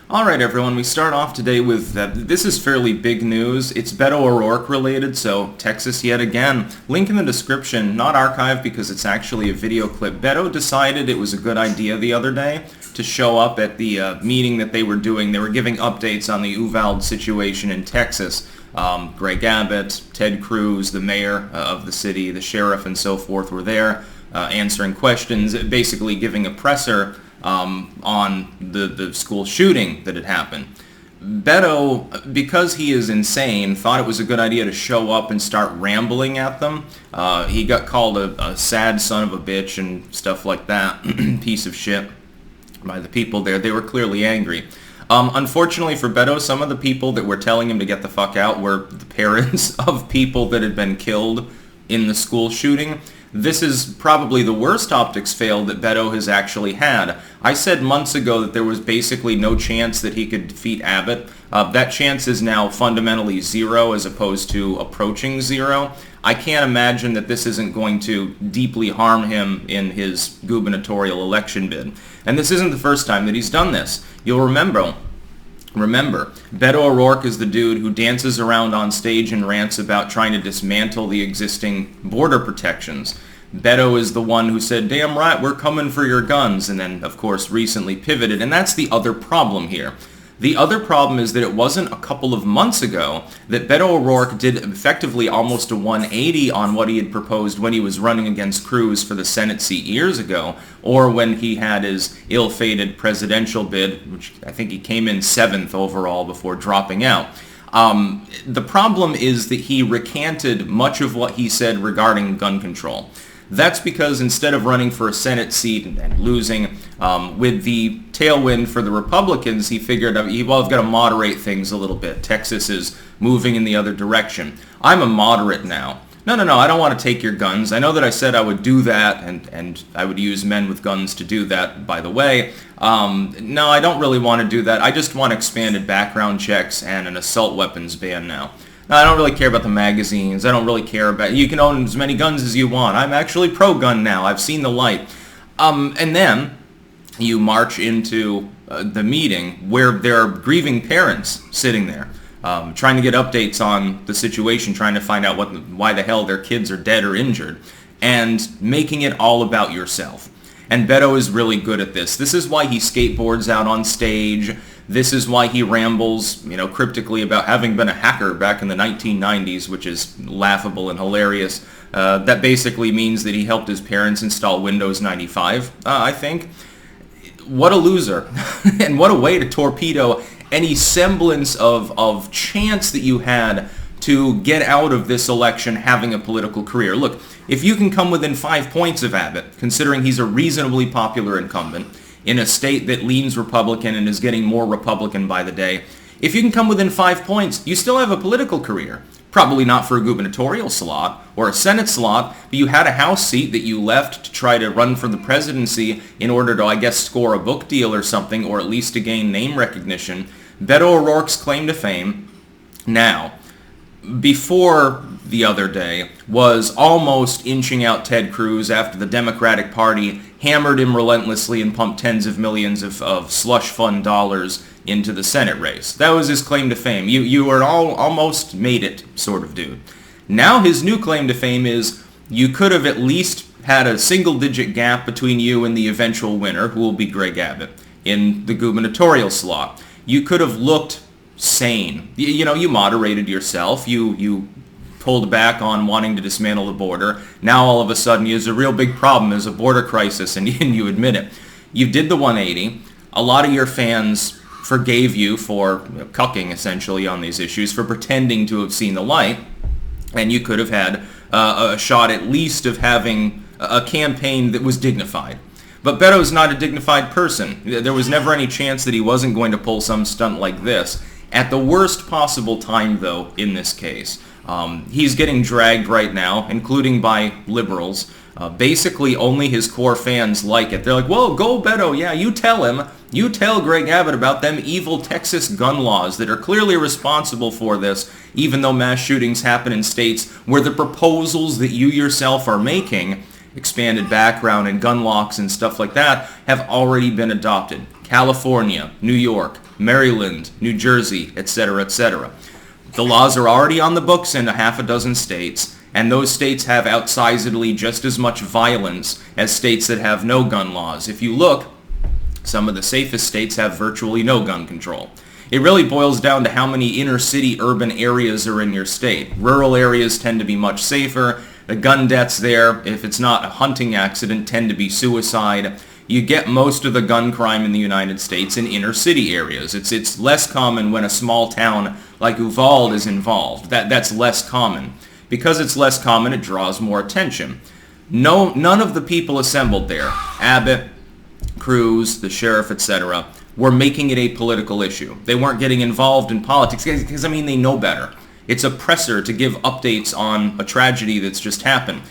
Alright everyone, we start off today with, this is fairly big news. It's Beto O'Rourke related, so Texas yet again. Link in the description, not archived because it's actually a video clip. Beto decided it was a good idea the other day to show up at the meeting that they were doing. They were giving updates on the Uvalde situation in Texas. Greg Abbott, Ted Cruz, the mayor of the city, the sheriff and so forth were there answering questions, basically giving a presser on the school shooting that had happened. Beto, because he is insane, thought it was a good idea to show up and start rambling at them. He got called a sad son of a bitch and stuff like that, piece of shit, by the people there. They were clearly angry. Unfortunately for Beto, some of the people that were telling him to get the fuck out were the parents of people that had been killed in the school shooting. This is probably the worst optics fail that Beto has actually had. I said months ago that there was basically no chance that he could defeat Abbott. That chance is now fundamentally zero as opposed to approaching zero. I can't imagine that this isn't going to deeply harm him in his gubernatorial election bid. And this isn't the first time that he's done this. You'll remember, Beto O'Rourke is the dude who dances around on stage and rants about trying to dismantle the existing border protections. Beto is the one who said, "Damn right, we're coming for your guns," and then, of course, recently pivoted. And that's the other problem here. The other problem is that it wasn't a couple of months ago that Beto O'Rourke did effectively almost a 180 on what he had proposed when he was running against Cruz for the Senate seat years ago, or when he had his ill-fated presidential bid, which I think he came in 7th overall before dropping out. The problem is that he recanted much of what he said regarding gun control. That's because instead of running for a Senate seat and losing with the tailwind for the Republicans, he figured, well, I've got to moderate things a little bit. Texas is moving in the other direction. I'm a moderate now. No, I don't want to take your guns. I know that I said I would do that, and I would use men with guns to do that, by the way. No, I don't really want to do that. I just want expanded background checks and an assault weapons ban now. I don't really care about the magazines. I don't really care about... You can own as many guns as you want. I'm actually pro-gun now. I've seen the light. And then you march into the meeting where there are grieving parents sitting there, trying to get updates on the situation, trying to find out why the hell their kids are dead or injured, and making it all about yourself. And Beto is really good at this. This is why he skateboards out on stage. This is why he rambles, cryptically about having been a hacker back in the 1990s, which is laughable and hilarious. That basically means that he helped his parents install Windows 95, I think. What a loser. And what a way to torpedo any semblance of chance that you had to get out of this election having a political career. Look, if you can come within 5 points of Abbott, considering he's a reasonably popular incumbent, in a state that leans Republican and is getting more Republican by the day, if you can come within 5 points, you still have a political career. Probably not for a gubernatorial slot or a Senate slot, but you had a House seat that you left to try to run for the presidency in order to, I guess, score a book deal or something, or at least to gain name recognition. Beto O'Rourke's claim to fame now, before the other day, was almost inching out Ted Cruz after the Democratic Party hammered him relentlessly and pumped tens of millions of slush fund dollars into the Senate race. That was his claim to fame. You were almost made it sort of dude. Now his new claim to fame is you could have at least had a single-digit gap between you and the eventual winner, who will be Greg Abbott, in the gubernatorial slot. You could have looked sane. You moderated yourself. You pulled back on wanting to dismantle the border. Now all of a sudden there's a real big problem. There's a border crisis, and you admit it. You did the 180. A lot of your fans forgave you for cucking, essentially, on these issues, for pretending to have seen the light, and you could have had a shot at least of having a campaign that was dignified. But Beto's not a dignified person. There was never any chance that he wasn't going to pull some stunt like this. At the worst possible time, though, in this case. He's getting dragged right now, including by liberals. Basically, only his core fans like it. They're like, whoa, go Beto, yeah, you tell him. You tell Greg Abbott about them evil Texas gun laws that are clearly responsible for this, even though mass shootings happen in states where the proposals that you yourself are making, expanded background and gun locks and stuff like that, have already been adopted. California, New York, Maryland, New Jersey, etc., etc. The laws are already on the books in a half a dozen states, and those states have outsizedly just as much violence as states that have no gun laws. If you look, some of the safest states have virtually no gun control. It really boils down to how many inner-city urban areas are in your state. Rural areas tend to be much safer. The gun deaths there, if it's not a hunting accident, tend to be suicide. You get most of the gun crime in the United States in inner-city areas. It's less common when a small town like Uvalde is involved. That's less common. Because it's less common, it draws more attention. None of the people assembled there, Abbott, Cruz, the sheriff, etc., were making it a political issue. They weren't getting involved in politics because, they know better. It's a presser to give updates on a tragedy that's just happened.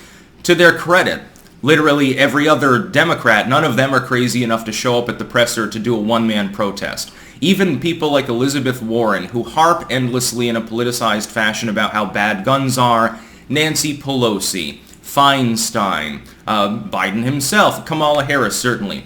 To their credit, literally every other Democrat, none of them are crazy enough to show up at the presser to do a one-man protest. Even people like Elizabeth Warren, who harp endlessly in a politicized fashion about how bad guns are, Nancy Pelosi, Feinstein, Biden himself, Kamala Harris certainly,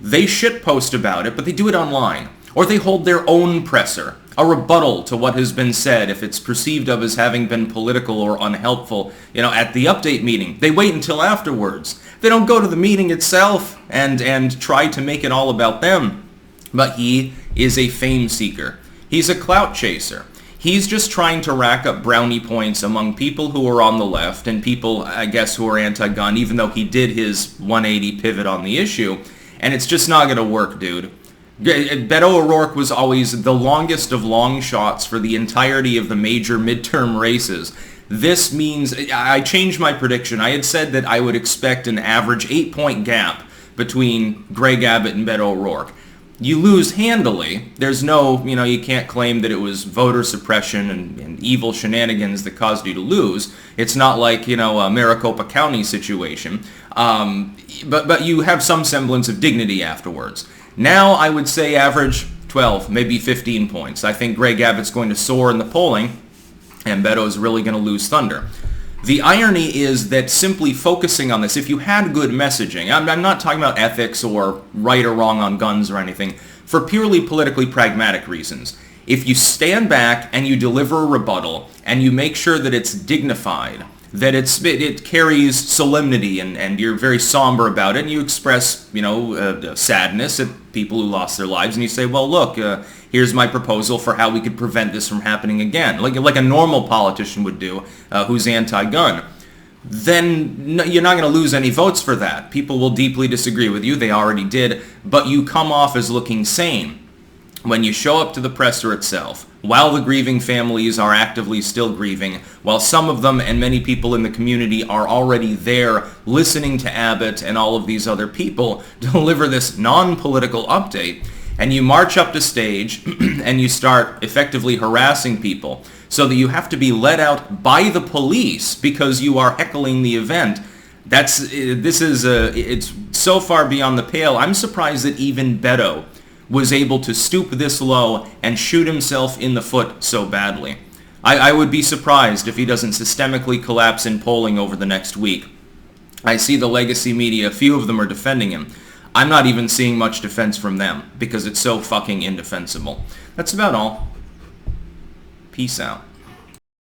they shitpost about it, but they do it online. Or they hold their own presser, a rebuttal to what has been said if it's perceived of as having been political or unhelpful, at the update meeting. They wait until afterwards. They don't go to the meeting itself and try to make it all about them. But he is a fame seeker. He's a clout chaser. He's just trying to rack up brownie points among people who are on the left and people, I guess, who are anti-gun, even though he did his 180 pivot on the issue. And it's just not going to work, dude. Beto O'Rourke was always the longest of long shots for the entirety of the major midterm races. This means, I changed my prediction. I had said that I would expect an average 8-point gap between Greg Abbott and Beto O'Rourke. You lose handily. There's no, you can't claim that it was voter suppression and evil shenanigans that caused you to lose. It's not like, a Maricopa County situation. But you have some semblance of dignity afterwards. Now I would say average 12, maybe 15 points. I think Greg Abbott's going to soar in the polling, and Beto's really going to lose thunder. The irony is that simply focusing on this, if you had good messaging, I'm not talking about ethics or right or wrong on guns or anything, for purely politically pragmatic reasons. If you stand back and you deliver a rebuttal and you make sure that it's dignified, that it carries solemnity and you're very somber about it, and you express, sadness at people who lost their lives, and you say, well, look, here's my proposal for how we could prevent this from happening again, like a normal politician would do who's anti-gun, then you're not going to lose any votes for that. People will deeply disagree with you. They already did. But you come off as looking sane when you show up to the presser itself, while the grieving families are actively still grieving, while some of them and many people in the community are already there listening to Abbott and all of these other people deliver this non-political update, and you march up to stage and you start effectively harassing people so that you have to be let out by the police because you are heckling the event. It's so far beyond the pale. I'm surprised that even Beto was able to stoop this low and shoot himself in the foot so badly. I would be surprised if he doesn't systemically collapse in polling over the next week. I see the legacy media, a few of them are defending him. I'm not even seeing much defense from them because it's so fucking indefensible. That's about all. Peace out.